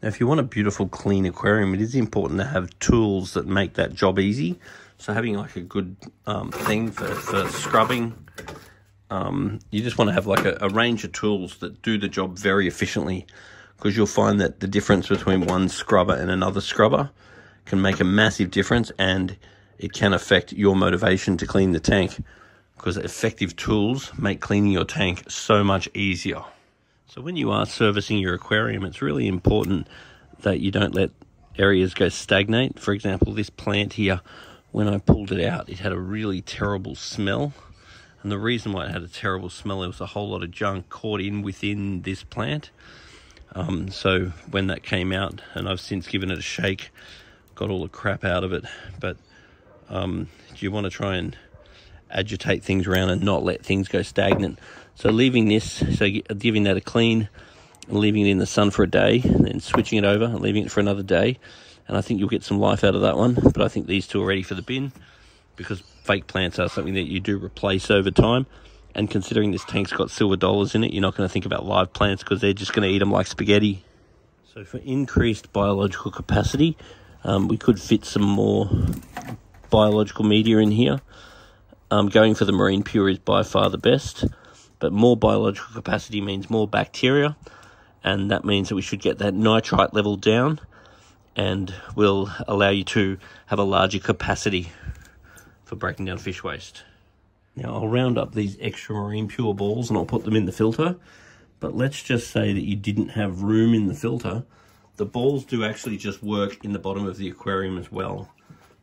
Now, if you want a beautiful, clean aquarium, it is important to have tools that make that job easy. So having like a good thing for scrubbing, you just want to have like a range of tools that do the job very efficiently, because you'll find that the difference between one scrubber and another scrubber can make a massive difference, and it can affect your motivation to clean the tank, because effective tools make cleaning your tank so much easier. So when you are servicing your aquarium, it's really important that you don't let areas go stagnate. For example, this plant here, when I pulled it out, it had a really terrible smell. And the reason why it had a terrible smell, there was a whole lot of junk caught in within this plant. So when that came out, and I've since given it a shake, got all the crap out of it. But you want to try and agitate things around and not let things go stagnant. So leaving this, so giving that a clean, and leaving it in the sun for a day, and then switching it over and leaving it for another day. And I think you'll get some life out of that one. But I think these two are ready for the bin, because fake plants are something that you do replace over time. And considering this tank's got silver dollars in it, you're not going to think about live plants, because they're just going to eat them like spaghetti. So for increased biological capacity, we could fit some more biological media in here. Going for the marine pure is by far the best, but more biological capacity means more bacteria, and that means that we should get that nitrite level down, and will allow you to have a larger capacity for breaking down fish waste. Now I'll round up these extra marine pure balls and I'll put them in the filter, but let's just say that you didn't have room in the filter. The balls do actually just work in the bottom of the aquarium as well.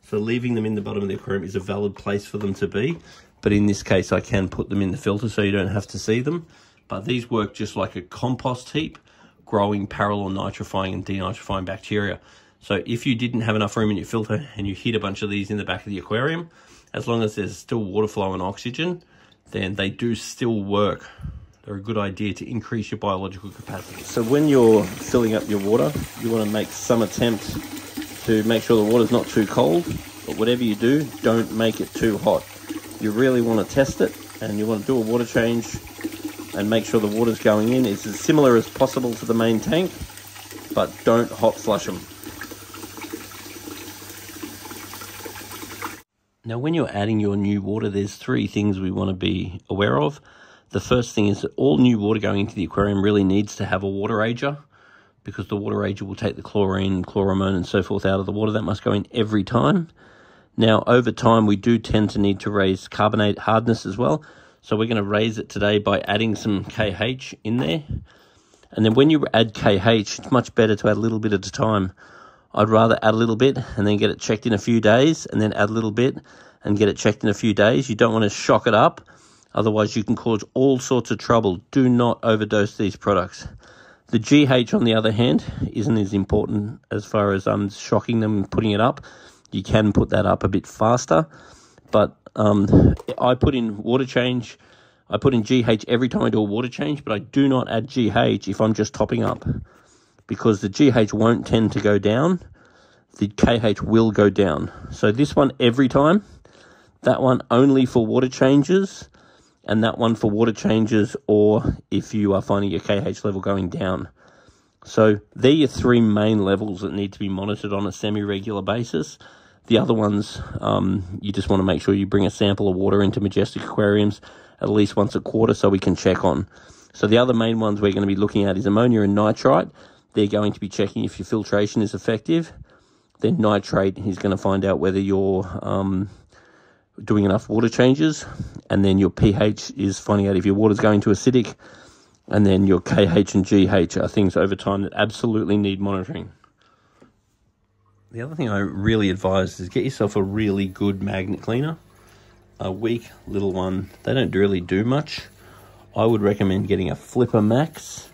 So leaving them in the bottom of the aquarium is a valid place for them to be, but in this case I can put them in the filter so you don't have to see them. But these work just like a compost heap, growing parallel nitrifying and denitrifying bacteria. So if you didn't have enough room in your filter and you hid a bunch of these in the back of the aquarium, as long as there's still water flow and oxygen, then they do still work. They're a good idea to increase your biological capacity. So when you're filling up your water, you want to make some attempt to make sure the water's not too cold, but whatever you do, don't make it too hot. You really want to test it, and you want to do a water change and make sure the water's going in. It's as similar as possible to the main tank, but don't hot flush them. Now, when you're adding your new water, there's three things we want to be aware of. The first thing is that all new water going into the aquarium really needs to have a water ager, because the water ager will take the chlorine, chloramone and so forth out of the water. That must go in every time. Now, over time, we do tend to need to raise carbonate hardness as well. So we're going to raise it today by adding some KH in there. And then when you add KH, it's much better to add a little bit at a time. I'd rather add a little bit and then get it checked in a few days, and then add a little bit and get it checked in a few days. You don't want to shock it up. Otherwise, you can cause all sorts of trouble. Do not overdose these products. The GH, on the other hand, isn't as important as far as shocking them and putting it up. You can put that up a bit faster. But I put in water change. I put in GH every time I do a water change, but I do not add GH if I'm just topping up, because the GH won't tend to go down. The KH will go down. So this one every time, that one only for water changes, and that one for water changes or if you are finding your KH level going down. So they're your three main levels that need to be monitored on a semi-regular basis. The other ones, you just want to make sure you bring a sample of water into Majestic Aquariums at least once a quarter so we can check on. So the other main ones we're going to be looking at is ammonia and nitrite. They're going to be checking if your filtration is effective. Then nitrate is going to find out whether you're doing enough water changes. And then your pH is finding out if your water's going to acidic. And then your KH and GH are things over time that absolutely need monitoring. The other thing I really advise is get yourself a really good magnet cleaner. A weak little one, they don't really do much. I would recommend getting a Flipper Max.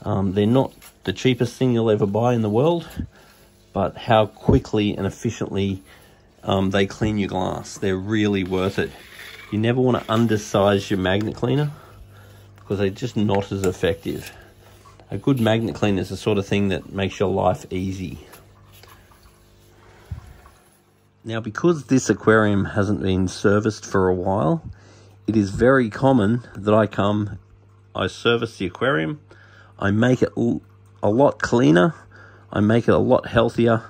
They're not the cheapest thing you'll ever buy in the world, but how quickly and efficiently they clean your glass. They're really worth it. You never want to undersize your magnet cleaner, because they're just not as effective. A good magnet cleaner is the sort of thing that makes your life easy. Now, because this aquarium hasn't been serviced for a while, it is very common that I service the aquarium, I make it a lot cleaner, I make it a lot healthier,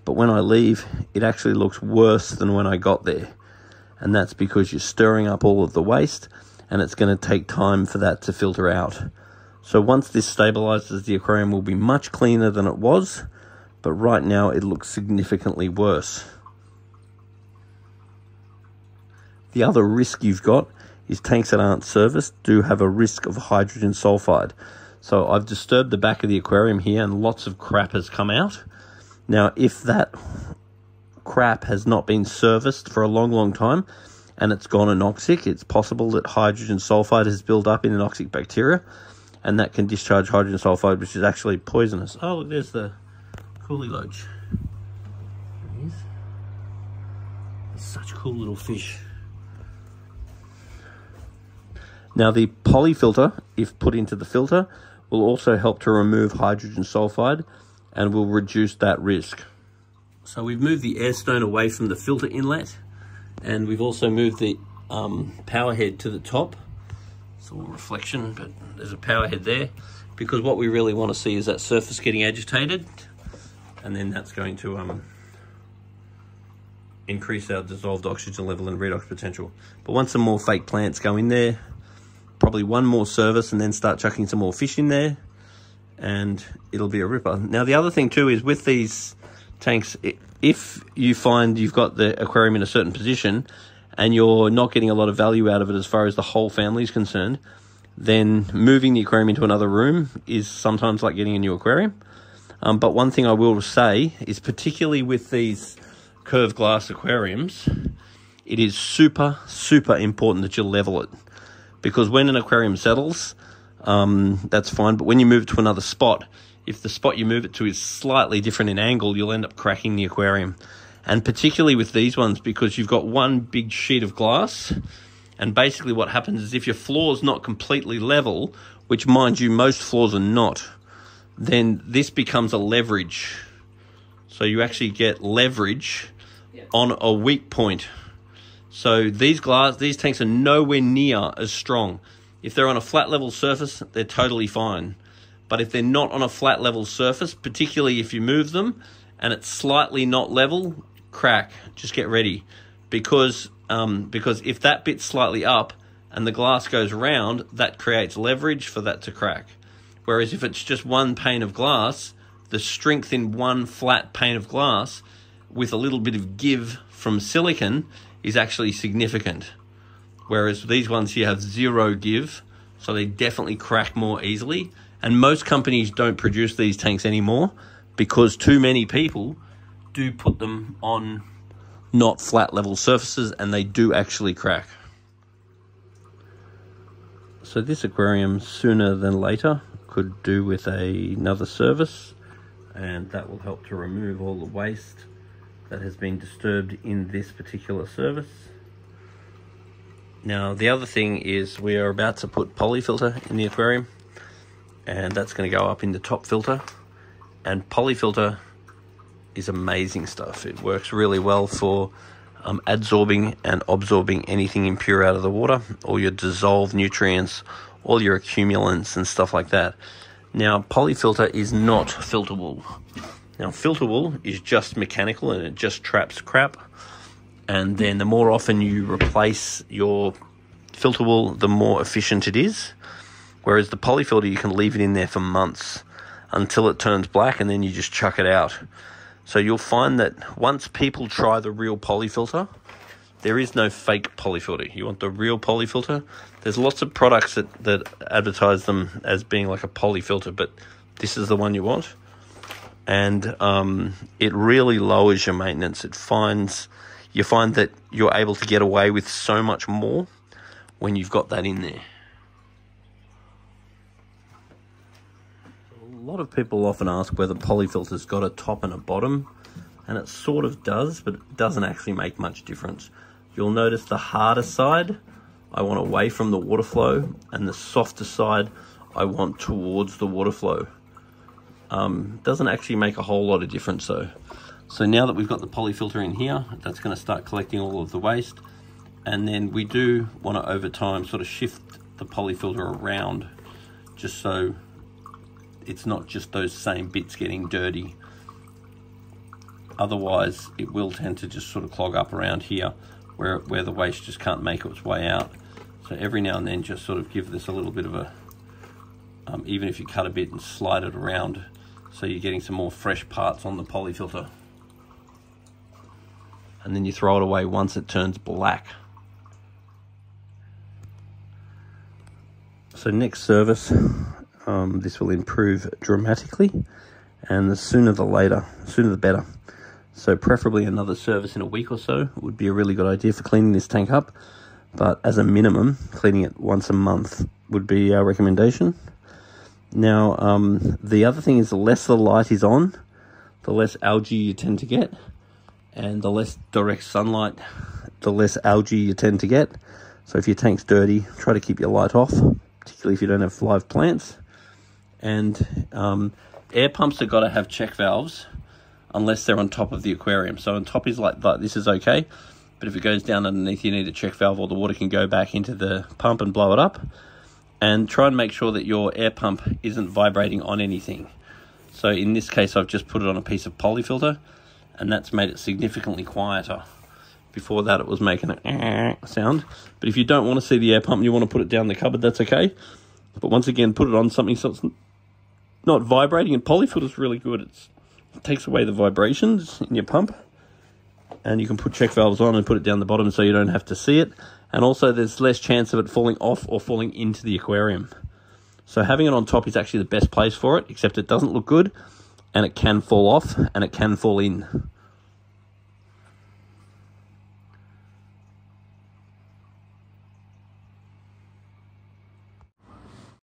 but when I leave, it actually looks worse than when I got there. And that's because you're stirring up all of the waste, and it's going to take time for that to filter out. So once this stabilizes, the aquarium will be much cleaner than it was, but right now it looks significantly worse. The other risk you've got is tanks that aren't serviced do have a risk of hydrogen sulfide. So I've disturbed the back of the aquarium here and lots of crap has come out. Now, if that crap has not been serviced for a long time and it's gone anoxic, it's possible that hydrogen sulfide has built up in anoxic bacteria, and that can discharge hydrogen sulfide, which is actually poisonous. Oh, look, there's the coolie loach. There he is. He's such a cool little fish. Now, the polyfilter, if put into the filter, will also help to remove hydrogen sulfide and will reduce that risk. So we've moved the air stone away from the filter inlet, and we've also moved the power head to the top. It's all reflection, but there's a power head there, because what we really want to see is that surface getting agitated, and then that's going to increase our dissolved oxygen level and redox potential. But once some more fake plants go in there, probably one more service, and then start chucking some more fish in there, and it'll be a ripper. Now, the other thing too is with these tanks, if you find you've got the aquarium in a certain position and you're not getting a lot of value out of it as far as the whole family is concerned, then moving the aquarium into another room is sometimes like getting a new aquarium. But one thing I will say is, particularly with these curved glass aquariums, it is super important that you level it. Because when an aquarium settles, that's fine. But when you move it to another spot, if the spot you move it to is slightly different in angle, you'll end up cracking the aquarium. And particularly with these ones, because you've got one big sheet of glass, and basically what happens is if your floor is not completely level, which mind you, most floors are not, then this becomes a leverage. So you actually get leverage on a weak point. So these tanks are nowhere near as strong. If they're on a flat level surface, they're totally fine. But if they're not on a flat level surface, particularly if you move them and it's slightly not level, crack. Just get ready. Because if that bit's slightly up and the glass goes around, that creates leverage for that to crack. Whereas if it's just one pane of glass, the strength in one flat pane of glass with a little bit of give from silicon is actually significant. Whereas these ones here have zero give, so they definitely crack more easily. And most companies don't produce these tanks anymore because too many people do put them on not flat level surfaces, and they do actually crack. So this aquarium, sooner than later, could do with another service, and that will help to remove all the waste that has been disturbed in this particular service. Now, the other thing is we are about to put polyfilter in the aquarium, and that's going to go up in the top filter. And polyfilter is amazing stuff. It works really well for adsorbing and absorbing anything impure out of the water, all your dissolved nutrients, all your accumulants and stuff like that. Now, polyfilter is not filterable. Now, filterable is just mechanical and it just traps crap. And then the more often you replace your filterable, the more efficient it is. Whereas the polyfilter, you can leave it in there for months until it turns black, and then you just chuck it out. So you'll find that once people try the real polyfilter, there is no fake polyfilter. You want the real polyfilter. There's lots of products that advertise them as being like a polyfilter, but this is the one you want. And it really lowers your maintenance. You find that you're able to get away with so much more when you've got that in there. A lot of people often ask whether polyfilter's got a top and a bottom, and it sort of does, but it doesn't actually make much difference. You'll notice the harder side I want away from the water flow, and the softer side I want towards the water flow. Doesn't actually make a whole lot of difference though. So now that we've got the polyfilter in here, that's going to start collecting all of the waste, and then we do want to over time sort of shift the polyfilter around just so it's not just those same bits getting dirty. Otherwise, it will tend to just sort of clog up around here where the waste just can't make its way out. So every now and then, just sort of give this a little bit of a, even if you cut a bit and slide it around, so you're getting some more fresh parts on the polyfilter. And then you throw it away once it turns black. So next service, this will improve dramatically, and the sooner the better. So preferably another service in a week or so would be a really good idea for cleaning this tank up. But as a minimum, cleaning it once a month would be our recommendation. Now, the other thing is the less the light is on, the less algae you tend to get. And the less direct sunlight, the less algae you tend to get. So if your tank's dirty, try to keep your light off, particularly if you don't have live plants. And air pumps have got to have check valves unless they're on top of the aquarium. So on top is like that, this is okay. But if it goes down underneath, you need a check valve, or the water can go back into the pump and blow it up. And try and make sure that your air pump isn't vibrating on anything. So in this case, I've just put it on a piece of polyfilter, and that's made it significantly quieter. Before that, it was making a sound. But if you don't want to see the air pump and you want to put it down the cupboard, that's okay. But once again, put it on something so it's not vibrating. And polyfilter is really good. It takes away the vibrations in your pump. And you can put check valves on and put it down the bottom so you don't have to see it. And also there's less chance of it falling off or falling into the aquarium. So having it on top is actually the best place for it, except it doesn't look good, and it can fall off and it can fall in.